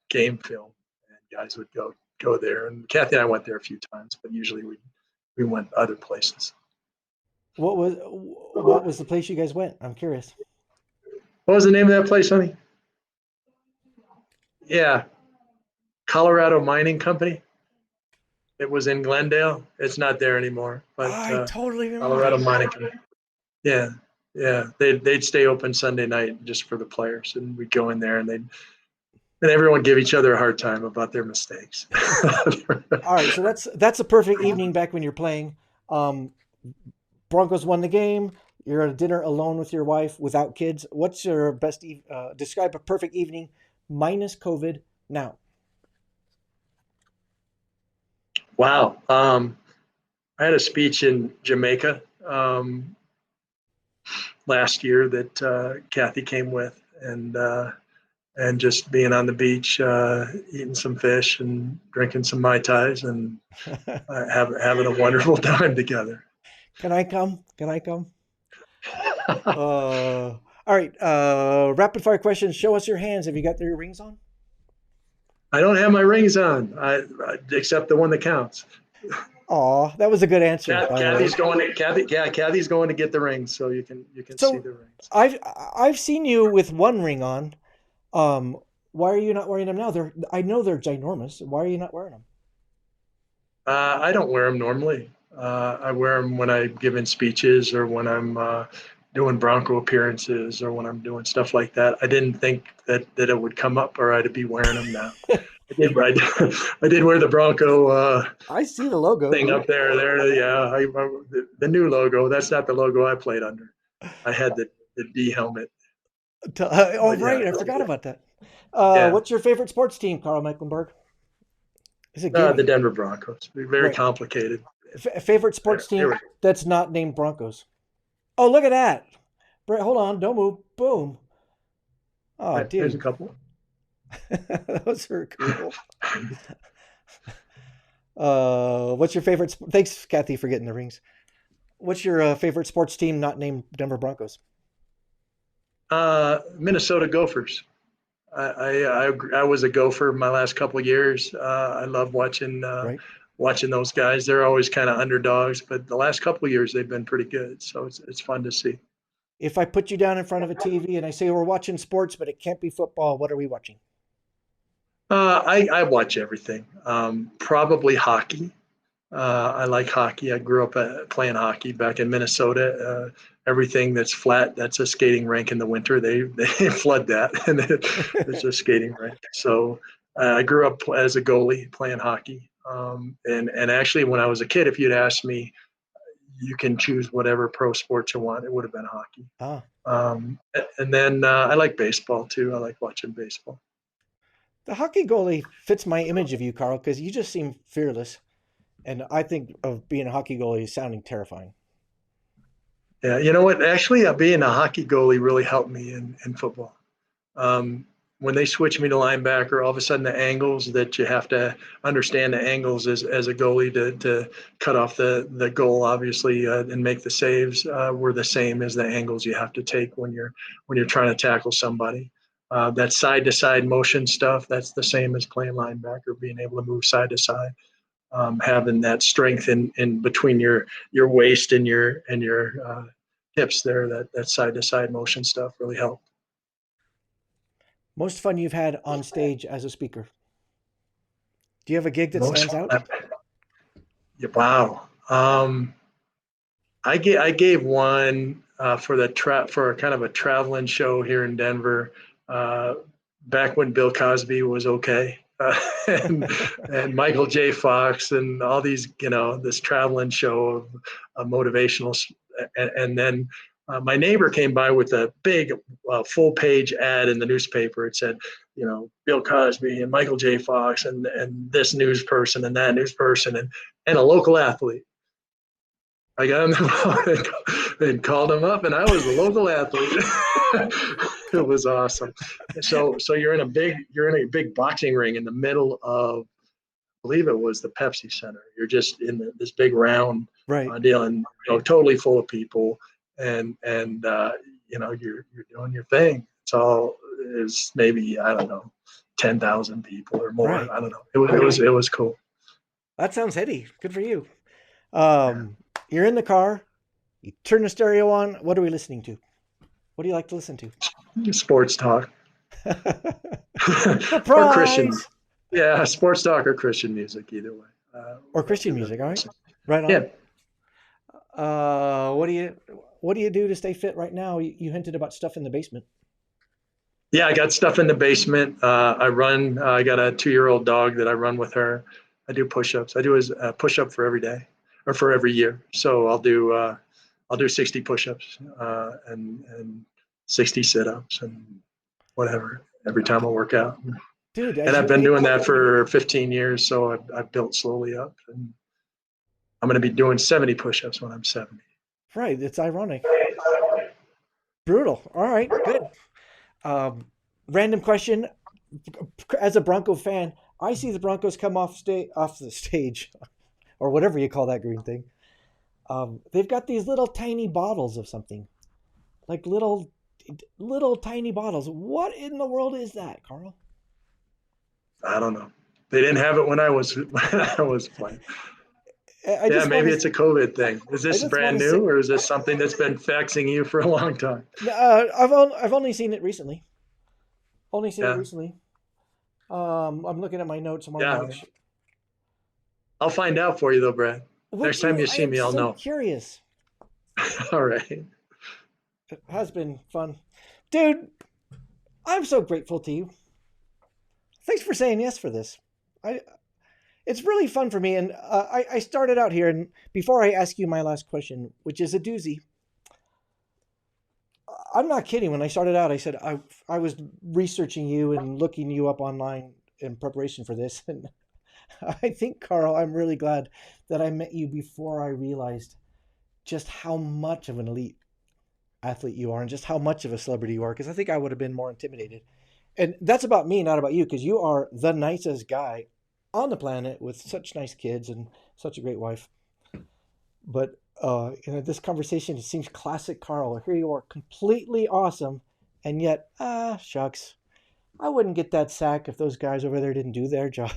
game film, and guys would go there. And Kathy and I went there a few times, but usually we went other places. What was the place you guys went? I'm curious. What was the name of that place, honey? Yeah, Colorado Mining Company. It was in Glendale. It's not there anymore. But I totally remember. Colorado Mining Company. Yeah. They'd stay open Sunday night just for the players, and we'd go in there, and everyone give each other a hard time about their mistakes. All right, so that's a perfect evening back when you're playing. Broncos won the game. You're at dinner alone with your wife without kids. What's your best? Describe a perfect evening minus COVID now. Wow. I had a speech in Jamaica last year that Kathy came with, and just being on the beach, eating some fish and drinking some Mai Tais, and having a wonderful time together. Can I come? All right. Rapid fire questions. Show us your hands. Have you got your rings on? I don't have my rings on, except the one that counts. Aw, that was a good answer. Kathy's going to get the rings, so you can see the rings. I've seen you with one ring on. Why are you not wearing them now? I know they're ginormous. Why are you not wearing them? I don't wear them normally. I wear them when I'm giving speeches, or when I'm doing Bronco appearances, or when I'm doing stuff like that. I didn't think that it would come up, or I'd be wearing them now. I did wear the Bronco. I see the logo thing up there. Yeah, the new logo. That's not the logo I played under. I had the D helmet. Right, I forgot about that. What's your favorite sports team, Karl Mecklenburg? Is it the Denver Broncos? Very right. Complicated. Favorite sports team that's not named Broncos? Oh, look at that! Brett, hold on, don't move. Boom. Oh, dude. There's a couple. Those are cool. What's your favorite? Thanks, Kathy, for getting the rings. What's your favorite sports team not named Denver Broncos? Minnesota Gophers. I was a Gopher my last couple of years. I love watching those guys. They're always kind of underdogs, but the last couple of years they've been pretty good. So it's fun to see. If I put you down in front of a TV and I say we're watching sports, but it can't be football, what are we watching? I watch everything. Probably hockey. I like hockey. I grew up playing hockey back in Minnesota. Everything that's flat, that's a skating rink in the winter. They flood that, and it's a skating rink. So I grew up as a goalie playing hockey. And actually, when I was a kid, if you'd asked me, you can choose whatever pro sport you want, it would have been hockey. Ah, And then I like baseball too. I like watching baseball. the hockey goalie fits my image of you, Carl, because you just seem fearless. And I think of being a hockey goalie as sounding terrifying. Yeah, you know what? Actually, being a hockey goalie really helped me in football. Um, when they switch me to linebacker, all of a sudden the angles that you have to understand the angles as a goalie to cut off the goal, obviously, and make the saves were the same as the angles you have to take when you're trying to tackle somebody. That side to side motion stuff, that's the same as playing linebacker, being able to move side to side. Having that strength in between your waist and your hips there, that side to side motion stuff really helped. Most fun you've had on stage as a speaker? Do you have a gig that Most stands out? yeah, wow. I gave one for for kind of a traveling show here in Denver uh, back when Bill Cosby was okay. And and Michael J. Fox and all these, this traveling show of motivational, and then my neighbor came by with a big full page ad in the newspaper. It said, Bill Cosby and Michael J. Fox and this news person and that news person and a local athlete. I got on the phone and called him up, and I was a local athlete. It was awesome. So you're in a big boxing ring in the middle of, I believe it was the Pepsi Center. You're just in this big round Right, deal, and totally full of people, and you're doing your thing. It's all is maybe, I don't know, 10,000 people or more. right. I don't know. It was cool. That sounds heady. Good for you. Yeah. You're in the car. You turn the stereo on. What are we listening to? What do you like to listen to? Sports talk. Or Christian. Surprise! Yeah, sports talk or Christian music, either way. Or That's Christian what music. we All right, listen. right on. Yeah, What do you do to stay fit right now? You hinted about stuff in the basement. yeah. I got stuff in the basement. I run. I got a 2-year-old dog that I run with her. I do push-ups. I do a push-up for every day, or for every year. So I'll do 60 push-ups and 60 sit-ups and whatever every time I work out. Dude, And as I've you been age, doing that for 15 years, so I've built slowly up. And I'm going to be doing 70 push-ups when I'm 70. right? It's ironic. Brutal. All right, good. Um, Random question. As a Bronco fan, I see the Broncos come off the stage, or whatever you call that green thing. They've got these little tiny bottles of something, like little tiny bottles. What in the world is that, Carl? I don't know. They didn't have it when I was playing. I Yeah, just want maybe to. it's a COVID thing. Is I this just want brand to say. new, or is this something that's been faxing you for a long time? I've only seen it recently. Only seen it Yeah, recently. I'm looking at my notes on my yeah. watch. I'll find out for you though, Brad. Would Next time you? you I see am me, I'll so know. curious. All right. It has been fun, dude. I'm so grateful to you. Thanks for saying yes for this. I It's really fun for me, and I started out here, and before I ask you my last question, which is a doozy, I'm not kidding. When I started out, I said I was researching you and looking you up online in preparation for this, and I think, Carl, I'm really glad that I met you before I realized just how much of an elite athlete you are and just how much of a celebrity you are, because I think I would have been more intimidated. And that's about me, not about you, because you are the nicest guy on the planet with such nice kids and such a great wife. But this conversation, it seems classic Carl. Here you are, completely awesome, and yet, shucks, I wouldn't get that sack if those guys over there didn't do their job.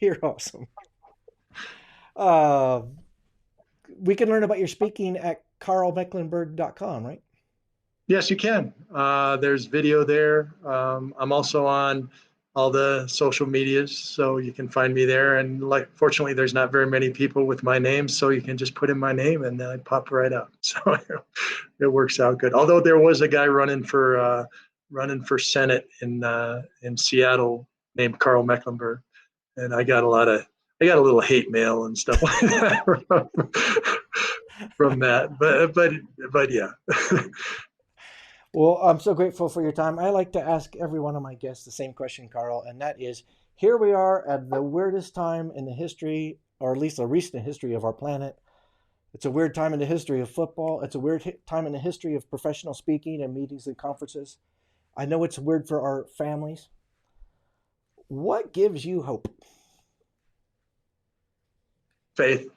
You're awesome. Uh, we can learn about your speaking at karlmecklenburg.com, right? Yes, you can. There's video there. I'm also on all the social medias, so you can find me there. And like, fortunately, there's not very many people with my name, so you can just put in my name and I pop right up. So it works out good. Although there was a guy running for Senate in Seattle named Karl Mecklenburg, and I got a little hate mail and stuff like that from that. But yeah. Well, I'm so grateful for your time. I like to ask every one of my guests the same question, Carl, and that is, here we are at the weirdest time in the history, or at least the recent history of our planet. It's a weird time in the history of football. It's a weird time in the history of professional speaking and meetings and conferences. I know it's weird for our families. What gives you hope? Faith.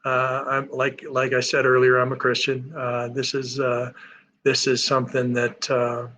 I'm like I said earlier, I'm a Christian. This is something that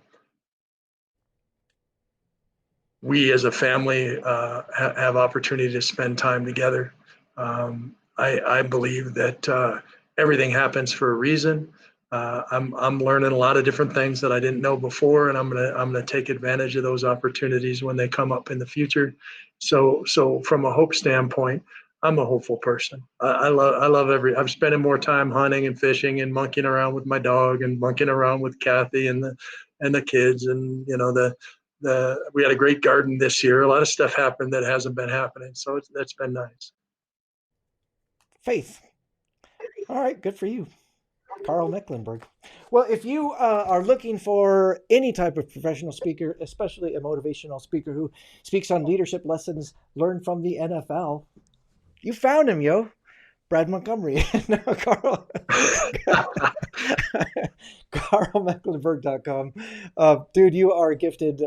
we as a family have opportunity to spend time together. I believe that everything happens for a reason. I'm learning a lot of different things that I didn't know before, and I'm gonna take advantage of those opportunities when they come up in the future. So from a hope standpoint, I'm a hopeful person. I love I'm spending more time hunting and fishing and monkeying around with my dog and monkeying around with Kathy and the kids, and we had a great garden this year. A lot of stuff happened that hasn't been happening, so that's been nice. Faith. All right, good for you, Karl Mecklenburg. Well, if you are looking for any type of professional speaker, especially a motivational speaker who speaks on leadership lessons learned from the NFL, you found him, yo. Brad Montgomery. No, Carl. KarlMecklenburg.com. Dude, you are gifted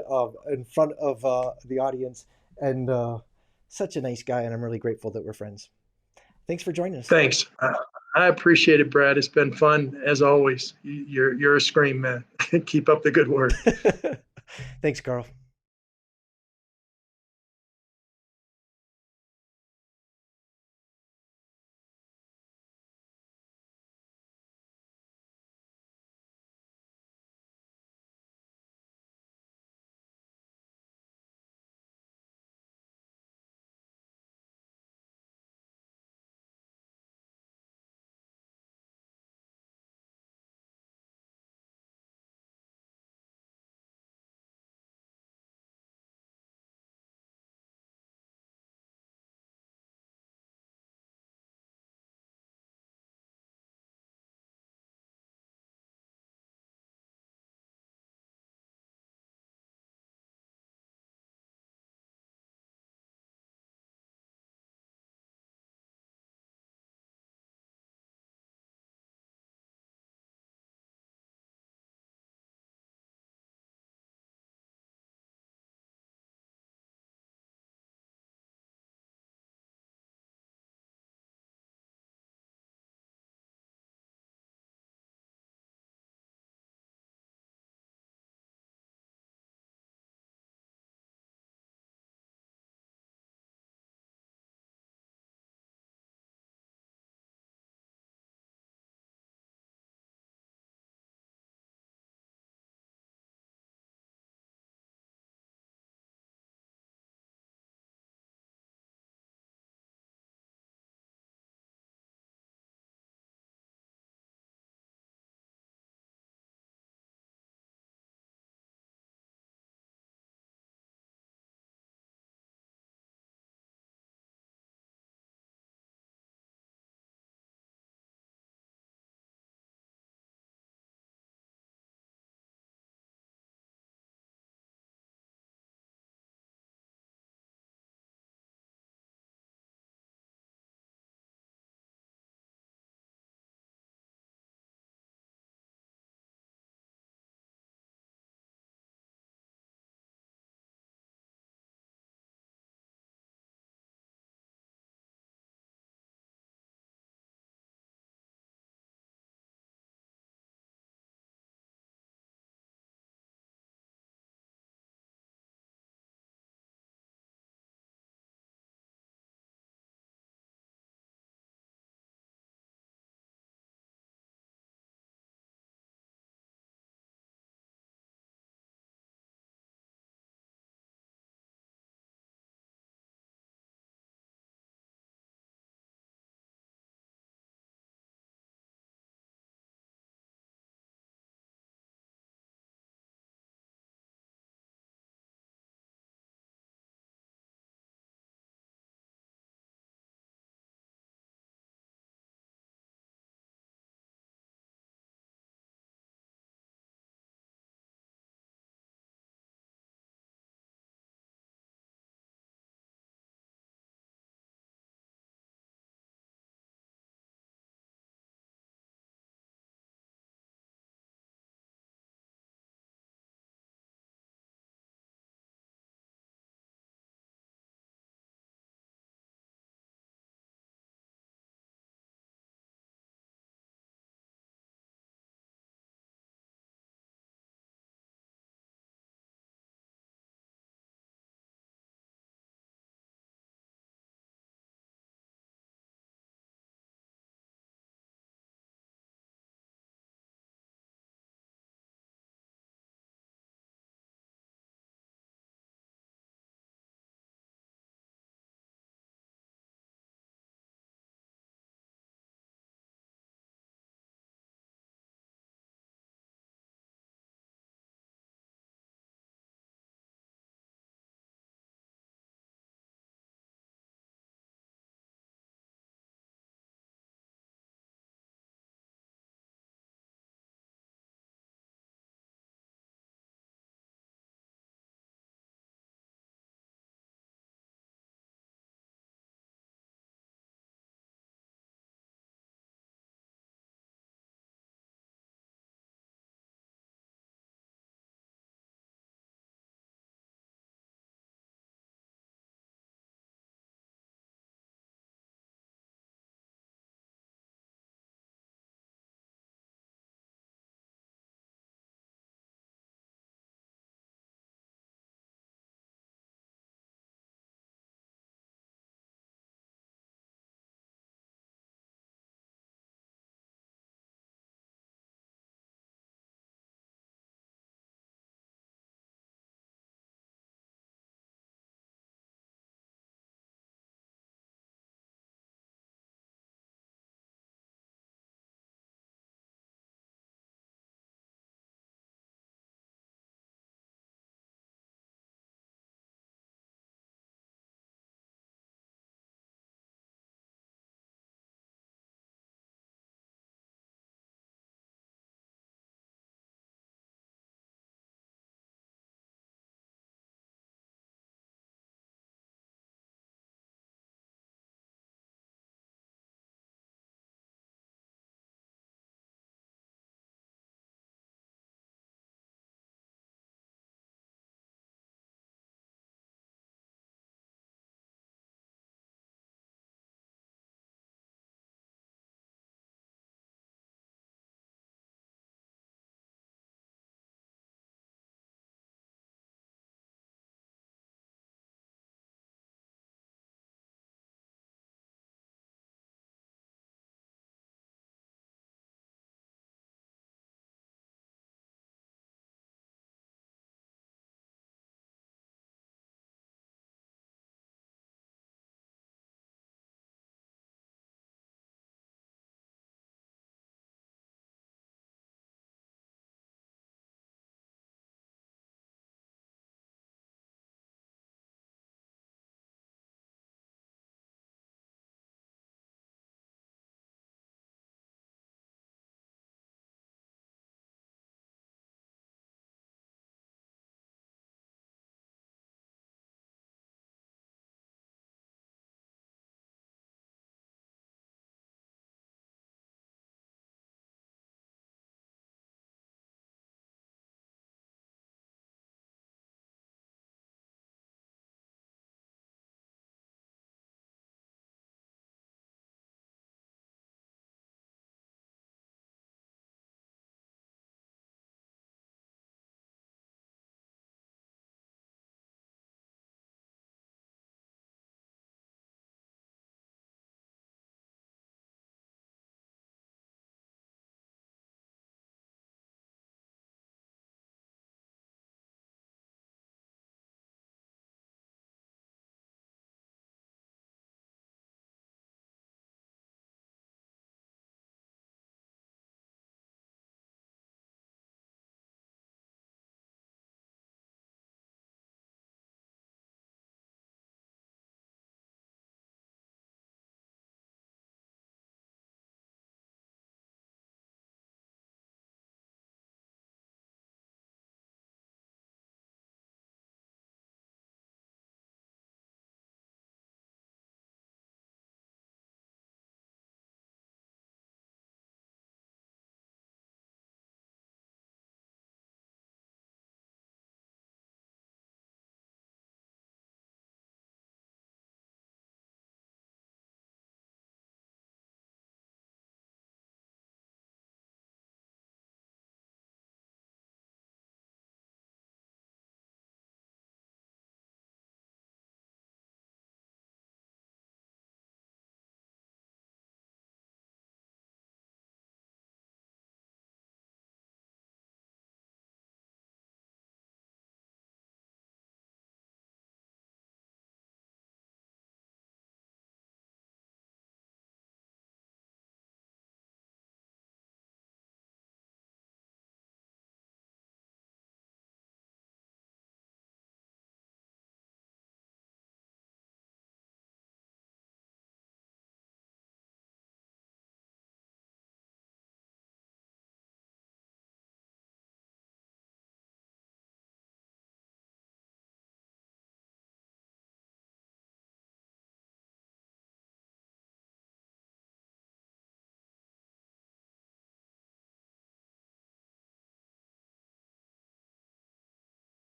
in front of the audience and such a nice guy, and I'm really grateful that we're friends. Thanks for joining us. Thanks. I appreciate it, Brad. It's been fun as always. You're a scream man. Keep up the good work. Thanks, Carl.